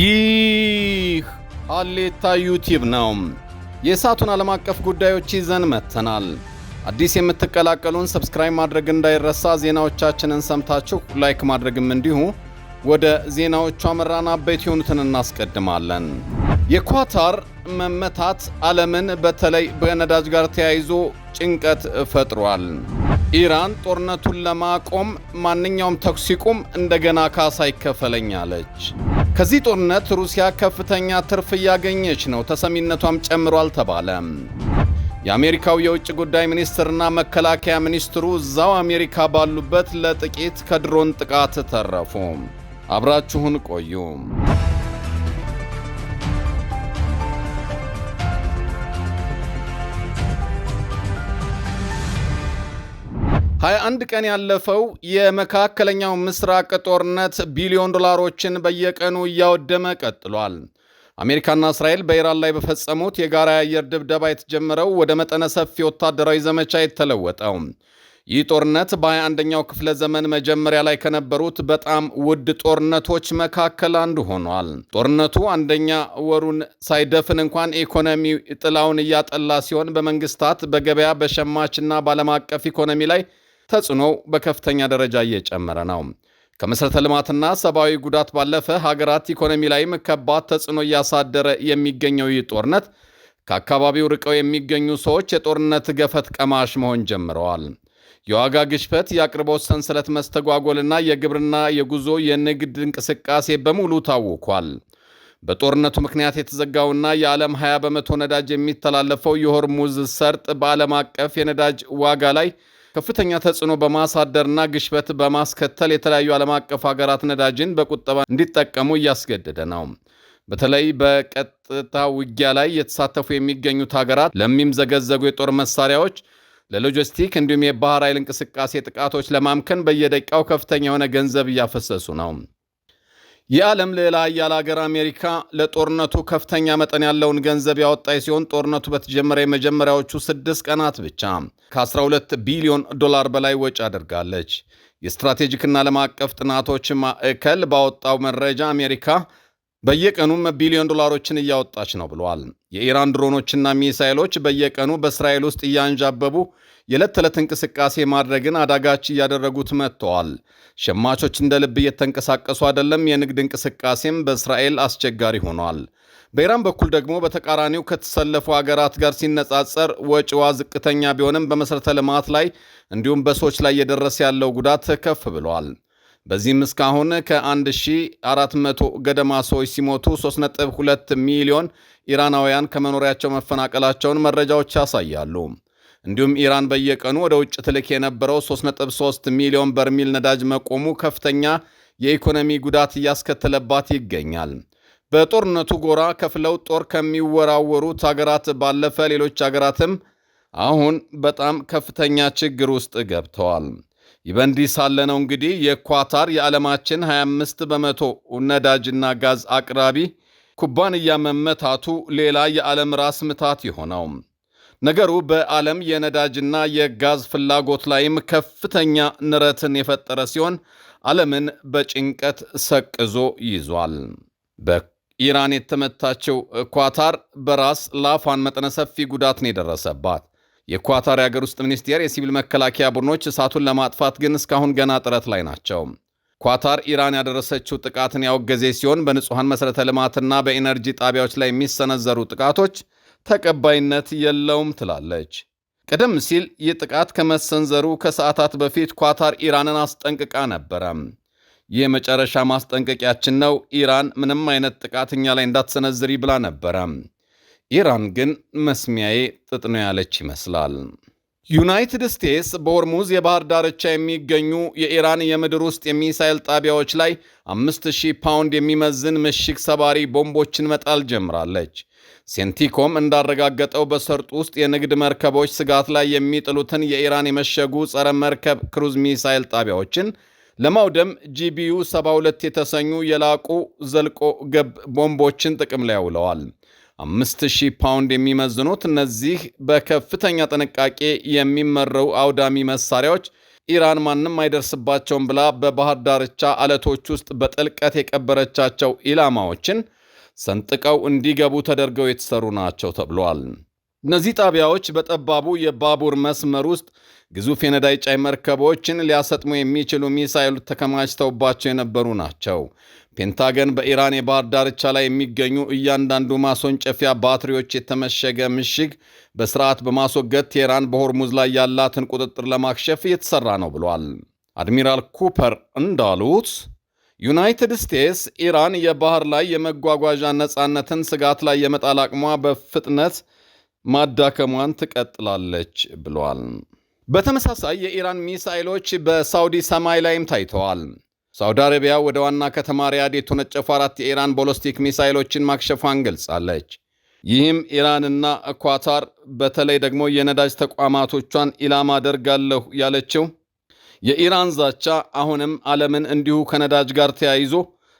ይህ ሀሌታ ዩቲዩብ ነው። የሰዓቱን ዓለም አቀፍ ጉዳዮች ይዘን መጥተናል። አዲስ የምትቀላቀሉን ሰብስክራይብ ማድረግ እንዳይረሳ፣ ዜናዎቻችንን ሰምታችሁ ላይክ ማድረግም እንዲሁ። ወደ ዜናዎቹ አመራን። አበይት የሆኑትን እናስቀድማለን። የኳታር መመታት ዓለምን በተለይ በነዳጅ ጋር ተያይዞ ጭንቀት ፈጥሯል። ኢራን ጦርነቱን ለማቆም ማንኛውም ተኩስ ይቁም፣ እንደገና ካሳ ይከፈለኝ አለች። ከዚህ ጦርነት ሩሲያ ከፍተኛ ትርፍ እያገኘች ነው፣ ተሰሚነቷም ጨምሯል ተባለ። የአሜሪካው የውጭ ጉዳይ ሚኒስትርና መከላከያ ሚኒስትሩ እዛው አሜሪካ ባሉበት ለጥቂት ከድሮን ጥቃት ተረፉ። አብራችሁን ቆዩ። 21 ቀን ያለፈው የመካከለኛው ምስራቅ ጦርነት ቢሊዮን ዶላሮችን በየቀኑ እያወደመ ቀጥሏል። አሜሪካና እስራኤል በኢራን ላይ በፈጸሙት የጋራ የአየር ድብደባ የተጀመረው ወደ መጠነ ሰፊ ወታደራዊ ዘመቻ የተለወጠው ይህ ጦርነት በ21ኛው ክፍለ ዘመን መጀመሪያ ላይ ከነበሩት በጣም ውድ ጦርነቶች መካከል አንዱ ሆኗል። ጦርነቱ አንደኛ ወሩን ሳይደፍን እንኳን ኢኮኖሚ ጥላውን እያጠላ ሲሆን በመንግስታት፣ በገበያ፣ በሸማችና በዓለም አቀፍ ኢኮኖሚ ላይ ተጽዕኖው በከፍተኛ ደረጃ እየጨመረ ነው። ከመሠረተ ልማትና ሰብአዊ ጉዳት ባለፈ ሀገራት ኢኮኖሚ ላይም ከባድ ተጽዕኖ እያሳደረ የሚገኘው ይህ ጦርነት ከአካባቢው ርቀው የሚገኙ ሰዎች የጦርነት ገፈት ቀማሽ መሆን ጀምረዋል። የዋጋ ግሽበት፣ የአቅርቦት ሰንሰለት መስተጓጎልና የግብርና፣ የጉዞ፣ የንግድ እንቅስቃሴ በሙሉ ታውኳል። በጦርነቱ ምክንያት የተዘጋውና የዓለም 20 በመቶ ነዳጅ የሚተላለፈው የሆርሙዝ ሰርጥ በዓለም አቀፍ የነዳጅ ዋጋ ላይ ከፍተኛ ተጽዕኖ በማሳደርና ግሽበት በማስከተል የተለያዩ ዓለም አቀፍ ሀገራት ነዳጅን በቁጠባ እንዲጠቀሙ እያስገደደ ነው። በተለይ በቀጥታ ውጊያ ላይ የተሳተፉ የሚገኙት ሀገራት ለሚምዘገዘጉ የጦር መሳሪያዎች፣ ለሎጂስቲክ እንዲሁም የባህር ኃይል እንቅስቃሴ ጥቃቶች ለማምከን በየደቂቃው ከፍተኛ የሆነ ገንዘብ እያፈሰሱ ነው። የዓለም ሌላ ኃያል ሀገር አሜሪካ ለጦርነቱ ከፍተኛ መጠን ያለውን ገንዘብ ያወጣች ሲሆን ጦርነቱ በተጀመረ የመጀመሪያዎቹ 6 ቀናት ብቻ ከ12 ቢሊዮን ዶላር በላይ ወጪ አድርጋለች። የስትራቴጂክና ዓለም አቀፍ ጥናቶች ማዕከል ባወጣው መረጃ አሜሪካ በየቀኑም ቢሊዮን ዶላሮችን እያወጣች ነው ብሏል። የኢራን ድሮኖችና ሚሳይሎች በየቀኑ በእስራኤል ውስጥ እያንዣበቡ የዕለት ተዕለት እንቅስቃሴ ማድረግን አዳጋች እያደረጉት መጥተዋል። ሸማቾች እንደ ልብ እየተንቀሳቀሱ አይደለም። የንግድ እንቅስቃሴም በእስራኤል አስቸጋሪ ሆኗል። በኢራን በኩል ደግሞ በተቃራኒው ከተሰለፉ ሀገራት ጋር ሲነጻጸር ወጪዋ ዝቅተኛ ቢሆንም በመሠረተ ልማት ላይ እንዲሁም በሰዎች ላይ እየደረሰ ያለው ጉዳት ከፍ ብሏል። በዚህም እስካሁን ከ1400 ገደማ ሰዎች ሲሞቱ 3.2 ሚሊዮን ኢራናውያን ከመኖሪያቸው መፈናቀላቸውን መረጃዎች ያሳያሉ። እንዲሁም ኢራን በየቀኑ ወደ ውጭ ትልክ የነበረው 3.3 ሚሊዮን በርሚል ነዳጅ መቆሙ ከፍተኛ የኢኮኖሚ ጉዳት እያስከተለባት ይገኛል። በጦርነቱ ጎራ ከፍለው ጦር ከሚወራወሩት ሀገራት ባለፈ ሌሎች ሀገራትም አሁን በጣም ከፍተኛ ችግር ውስጥ ገብተዋል። ይህ በእንዲህ ሳለ ነው እንግዲህ የኳታር የዓለማችን 25 በመቶ ነዳጅና ጋዝ አቅራቢ ኩባንያ መመታቱ ሌላ የዓለም ራስ ምታት የሆነው ነገሩ በዓለም የነዳጅና የጋዝ ፍላጎት ላይም ከፍተኛ ንረትን የፈጠረ ሲሆን ዓለምን በጭንቀት ሰቅዞ ይዟል። በኢራን የተመታችው ኳታር በራስ ላፏን መጠነ ሰፊ ጉዳትን የደረሰባት የኳታር የአገር ውስጥ ሚኒስቴር የሲቪል መከላከያ ቡድኖች እሳቱን ለማጥፋት ግን እስካሁን ገና ጥረት ላይ ናቸው። ኳታር ኢራን ያደረሰችው ጥቃትን ያወገዜ ሲሆን በንጹሐን መሠረተ ልማትና በኢነርጂ ጣቢያዎች ላይ የሚሰነዘሩ ጥቃቶች ተቀባይነት የለውም ትላለች። ቀደም ሲል ይህ ጥቃት ከመሰንዘሩ ከሰዓታት በፊት ኳታር ኢራንን አስጠንቅቃ ነበረ። ይህ የመጨረሻ ማስጠንቀቂያችን ነው፣ ኢራን ምንም አይነት ጥቃት እኛ ላይ እንዳትሰነዝሪ ብላ ነበረ። ኢራን ግን መስሚያዬ ጥጥ ነው ያለች ይመስላል። ዩናይትድ ስቴትስ በሆርሙዝ የባህር ዳርቻ የሚገኙ የኢራን የምድር ውስጥ የሚሳይል ጣቢያዎች ላይ 5000 ፓውንድ የሚመዝን ምሽግ ሰባሪ ቦምቦችን መጣል ጀምራለች። ሴንቲኮም እንዳረጋገጠው በሰርጡ ውስጥ የንግድ መርከቦች ስጋት ላይ የሚጥሉትን የኢራን የመሸጉ ጸረ መርከብ ክሩዝ ሚሳይል ጣቢያዎችን ለማውደም ጂቢዩ 72 የተሰኙ የላቁ ዘልቆ ገብ ቦምቦችን ጥቅም ላይ አውለዋል። 5000 ፓውንድ የሚመዝኑት እነዚህ በከፍተኛ ጥንቃቄ የሚመረው አውዳሚ መሳሪያዎች ኢራን ማንም አይደርስባቸውም ብላ በባህር ዳርቻ አለቶች ውስጥ በጥልቀት የቀበረቻቸው ኢላማዎችን ሰንጥቀው እንዲገቡ ተደርገው የተሰሩ ናቸው ተብሏል። እነዚህ ጣቢያዎች በጠባቡ የባቡር መስመር ውስጥ ግዙፍ የነዳጅ ጫኝ መርከቦችን ሊያሰጥሙ የሚችሉ ሚሳይሎች ተከማችተውባቸው የነበሩ ናቸው። ፔንታገን በኢራን የባህር ዳርቻ ላይ የሚገኙ እያንዳንዱ ማስወንጨፊያ ባትሪዎች የተመሸገ ምሽግ በስርዓት በማስወገድ ቴህራን በሆርሙዝ ላይ ያላትን ቁጥጥር ለማክሸፍ እየተሰራ ነው ብሏል። አድሚራል ኩፐር እንዳሉት ዩናይትድ ስቴትስ ኢራን የባህር ላይ የመጓጓዣ ነፃነትን ስጋት ላይ የመጣል አቅሟ በፍጥነት ማዳከሟን ትቀጥላለች ብሏል። በተመሳሳይ የኢራን ሚሳይሎች በሳውዲ ሰማይ ላይም ታይተዋል። ሳውዲ አረቢያ ወደ ዋና ከተማ ሪያድ የተወነጨፉ 4 የኢራን ቦሎስቲክ ሚሳይሎችን ማክሸፏን ገልጻለች። ይህም ኢራንና ኳታር በተለይ ደግሞ የነዳጅ ተቋማቶቿን ኢላማ አደርጋለሁ ያለችው የኢራን ዛቻ አሁንም ዓለምን እንዲሁ ከነዳጅ ጋር ተያይዞ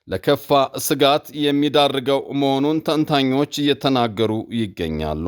ለከፋ ስጋት የሚዳርገው መሆኑን ተንታኞች እየተናገሩ ይገኛሉ።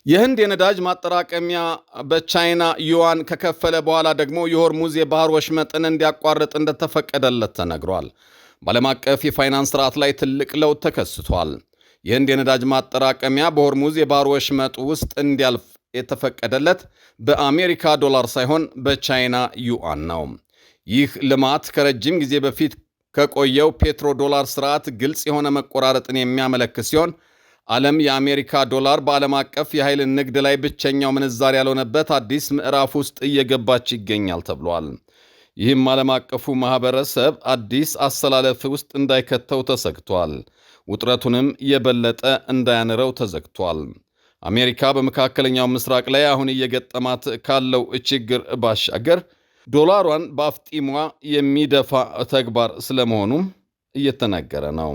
የህንድ የነዳጅ ማጠራቀሚያ በቻይና ዩዋን ከከፈለ በኋላ ደግሞ የሆርሙዝ የባህር ወሽመጥን እንዲያቋርጥ እንደተፈቀደለት ተነግሯል። በዓለም አቀፍ የፋይናንስ ስርዓት ላይ ትልቅ ለውጥ ተከስቷል። የህንድ የነዳጅ ማጠራቀሚያ በሆርሙዝ የባህር ወሽመጥ ውስጥ እንዲያልፍ የተፈቀደለት በአሜሪካ ዶላር ሳይሆን በቻይና ዩዋን ነው። ይህ ልማት ከረጅም ጊዜ በፊት ከቆየው ፔትሮ ዶላር ስርዓት ግልጽ የሆነ መቆራረጥን የሚያመለክት ሲሆን ዓለም የአሜሪካ ዶላር በዓለም አቀፍ የኃይል ንግድ ላይ ብቸኛው ምንዛሪ ያልሆነበት አዲስ ምዕራፍ ውስጥ እየገባች ይገኛል ተብሏል። ይህም ዓለም አቀፉ ማኅበረሰብ አዲስ አሰላለፍ ውስጥ እንዳይከተው ተሰግቷል። ውጥረቱንም የበለጠ እንዳያንረው ተዘግቷል። አሜሪካ በመካከለኛው ምስራቅ ላይ አሁን እየገጠማት ካለው ችግር ባሻገር ዶላሯን በአፍጢሟ የሚደፋ ተግባር ስለመሆኑም እየተነገረ ነው።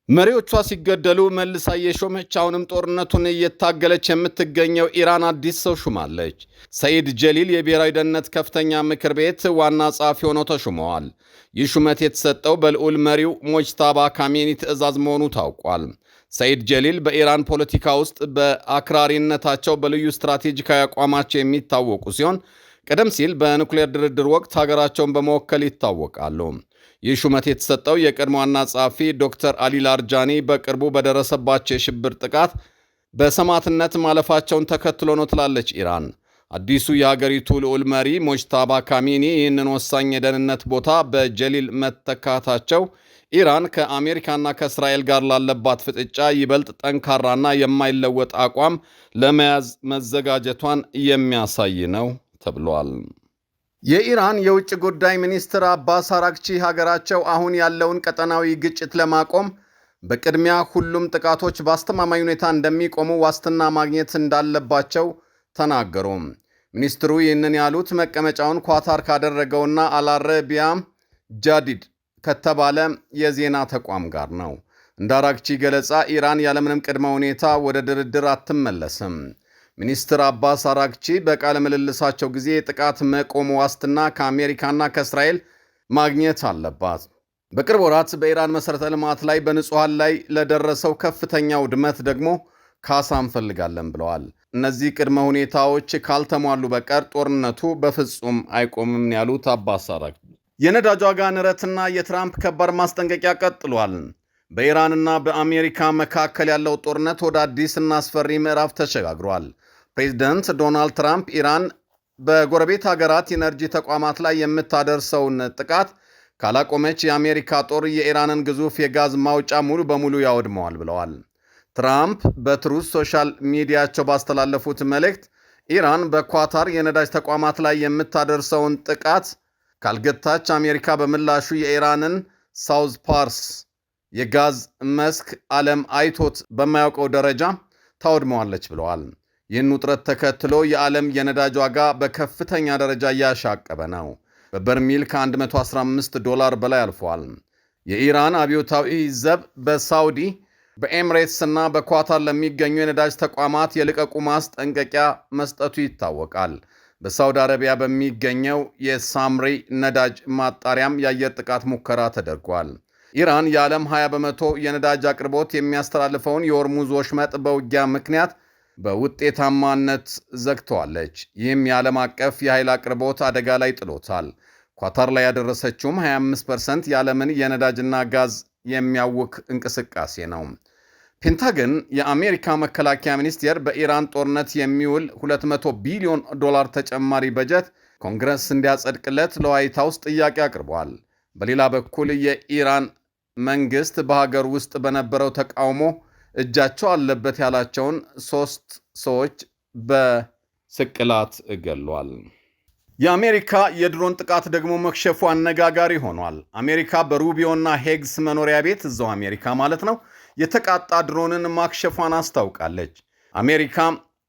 መሪዎቿ ሲገደሉ መልሳ የሾመች አሁንም ጦርነቱን እየታገለች የምትገኘው ኢራን አዲስ ሰው ሹማለች። ሰይድ ጀሊል የብሔራዊ ደህንነት ከፍተኛ ምክር ቤት ዋና ጸሐፊ ሆነው ተሹመዋል። ይህ ሹመት የተሰጠው በልዑል መሪው ሞጅታባ ካሜኒ ትዕዛዝ መሆኑ ታውቋል። ሰይድ ጀሊል በኢራን ፖለቲካ ውስጥ በአክራሪነታቸው በልዩ ስትራቴጂካዊ አቋማቸው የሚታወቁ ሲሆን ቀደም ሲል በኑክሌር ድርድር ወቅት ሀገራቸውን በመወከል ይታወቃሉ። ይህ ሹመት የተሰጠው የቀድሞ ዋና ጸሐፊ ዶክተር አሊ ላርጃኒ በቅርቡ በደረሰባቸው የሽብር ጥቃት በሰማዕትነት ማለፋቸውን ተከትሎ ነው ትላለች ኢራን። አዲሱ የሀገሪቱ ልዑል መሪ ሞጅታባ ካሚኒ ይህንን ወሳኝ የደህንነት ቦታ በጀሊል መተካታቸው ኢራን ከአሜሪካና ከእስራኤል ጋር ላለባት ፍጥጫ ይበልጥ ጠንካራና የማይለወጥ አቋም ለመያዝ መዘጋጀቷን የሚያሳይ ነው ተብሏል። የኢራን የውጭ ጉዳይ ሚኒስትር አባስ አራግቺ ሀገራቸው አሁን ያለውን ቀጠናዊ ግጭት ለማቆም በቅድሚያ ሁሉም ጥቃቶች በአስተማማኝ ሁኔታ እንደሚቆሙ ዋስትና ማግኘት እንዳለባቸው ተናገሩ። ሚኒስትሩ ይህንን ያሉት መቀመጫውን ኳታር ካደረገውና አልአረቢያ ጃዲድ ከተባለ የዜና ተቋም ጋር ነው። እንደ አራግቺ ገለጻ ኢራን ያለምንም ቅድመ ሁኔታ ወደ ድርድር አትመለስም። ሚኒስትር አባስ አራግቺ በቃለ ምልልሳቸው ጊዜ የጥቃት መቆም ዋስትና ከአሜሪካና ከእስራኤል ማግኘት አለባት፣ በቅርብ ወራት በኢራን መሠረተ ልማት ላይ በንጹሐን ላይ ለደረሰው ከፍተኛ ውድመት ደግሞ ካሳ እንፈልጋለን ብለዋል። እነዚህ ቅድመ ሁኔታዎች ካልተሟሉ በቀር ጦርነቱ በፍጹም አይቆምም ያሉት አባስ አራግቺ የነዳጅ ዋጋ ንረትና የትራምፕ ከባድ ማስጠንቀቂያ ቀጥሏል። በኢራንና በአሜሪካ መካከል ያለው ጦርነት ወደ አዲስና አስፈሪ ምዕራፍ ተሸጋግሯል። ፕሬዚደንት ዶናልድ ትራምፕ ኢራን በጎረቤት ሀገራት የኤነርጂ ተቋማት ላይ የምታደርሰውን ጥቃት ካላቆመች የአሜሪካ ጦር የኢራንን ግዙፍ የጋዝ ማውጫ ሙሉ በሙሉ ያወድመዋል ብለዋል። ትራምፕ በትሩዝ ሶሻል ሚዲያቸው ባስተላለፉት መልእክት ኢራን በኳታር የነዳጅ ተቋማት ላይ የምታደርሰውን ጥቃት ካልገታች አሜሪካ በምላሹ የኢራንን ሳውዝ ፓርስ የጋዝ መስክ ዓለም አይቶት በማያውቀው ደረጃ ታወድመዋለች ብለዋል። ይህን ውጥረት ተከትሎ የዓለም የነዳጅ ዋጋ በከፍተኛ ደረጃ እያሻቀበ ነው። በበርሚል $115 በላይ አልፏል። የኢራን አብዮታዊ ዘብ በሳውዲ በኤምሬትስ እና በኳታር ለሚገኙ የነዳጅ ተቋማት የልቀቁ ማስጠንቀቂያ መስጠቱ ይታወቃል። በሳውዲ አረቢያ በሚገኘው የሳምሪ ነዳጅ ማጣሪያም የአየር ጥቃት ሙከራ ተደርጓል። ኢራን የዓለም 20% የነዳጅ አቅርቦት የሚያስተላልፈውን የሆርሙዝ ወሽመጥ በውጊያ ምክንያት በውጤታማነት ዘግተዋለች። ይህም የዓለም አቀፍ የኃይል አቅርቦት አደጋ ላይ ጥሎታል። ኳታር ላይ ያደረሰችውም 25% የዓለምን የነዳጅና ጋዝ የሚያውክ እንቅስቃሴ ነው። ፔንታገን የአሜሪካ መከላከያ ሚኒስቴር በኢራን ጦርነት የሚውል $200 ቢሊዮን ተጨማሪ በጀት ኮንግረስ እንዲያጸድቅለት ለዋይት ሃውስ ጥያቄ አቅርቧል። በሌላ በኩል የኢራን መንግሥት በሀገር ውስጥ በነበረው ተቃውሞ እጃቸው አለበት ያላቸውን 3 ሰዎች በስቅላት ገሏል። የአሜሪካ የድሮን ጥቃት ደግሞ መክሸፉ አነጋጋሪ ሆኗል። አሜሪካ በሩቢዮና ሄግስ መኖሪያ ቤት እዛው አሜሪካ ማለት ነው የተቃጣ ድሮንን ማክሸፏን አስታውቃለች። አሜሪካ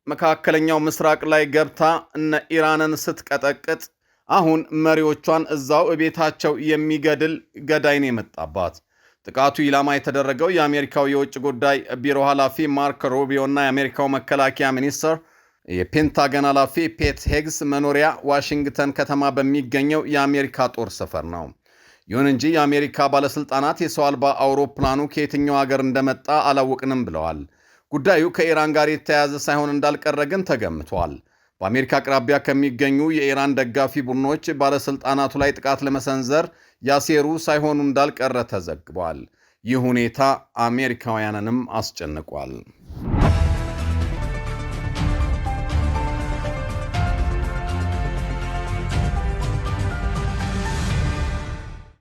መካከለኛው ምስራቅ ላይ ገብታ እነ ኢራንን ስትቀጠቅጥ አሁን መሪዎቿን እዛው እቤታቸው የሚገድል ገዳይን የመጣባት። ጥቃቱ ኢላማ የተደረገው የአሜሪካው የውጭ ጉዳይ ቢሮ ኃላፊ ማርክ ሩቢዮ እና የአሜሪካው መከላከያ ሚኒስትር የፔንታገን ኃላፊ ፔት ሄግስ መኖሪያ ዋሽንግተን ከተማ በሚገኘው የአሜሪካ ጦር ሰፈር ነው። ይሁን እንጂ የአሜሪካ ባለሥልጣናት የሰው አልባ አውሮፕላኑ ከየትኛው ሀገር እንደመጣ አላወቅንም ብለዋል። ጉዳዩ ከኢራን ጋር የተያያዘ ሳይሆን እንዳልቀረ ግን ተገምቷል። በአሜሪካ አቅራቢያ ከሚገኙ የኢራን ደጋፊ ቡድኖች ባለሥልጣናቱ ላይ ጥቃት ለመሰንዘር ያሴሩ ሳይሆኑ እንዳልቀረ ተዘግቧል። ይህ ሁኔታ አሜሪካውያንንም አስጨንቋል።